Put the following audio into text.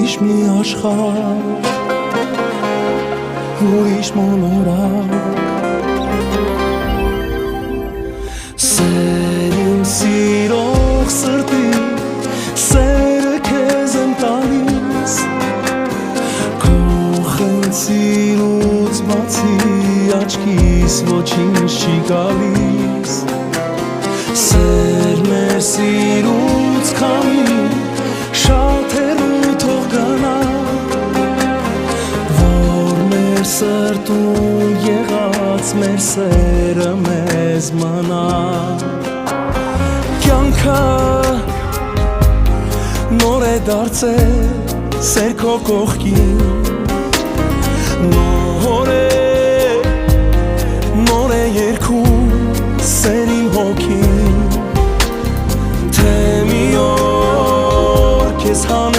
ուրիշ մի աշխարհ, ուրիշ մոլորակ Սեր իմ սիրող սրտի, սերը քեզ եմ տալիս Քո խնդիրուց բացի աչքիս ոչինչ չի գալիս Սեր մեր սիրուց քամի շատ հեռու թող գնա Որ մեր սրտում եղած մեր սերը մեզ մնա Կյանքը նոր է դարձել սեր քո կողքին Նոր է երգում սեր իմ հոգին Թե մի օր քեզ հանեմ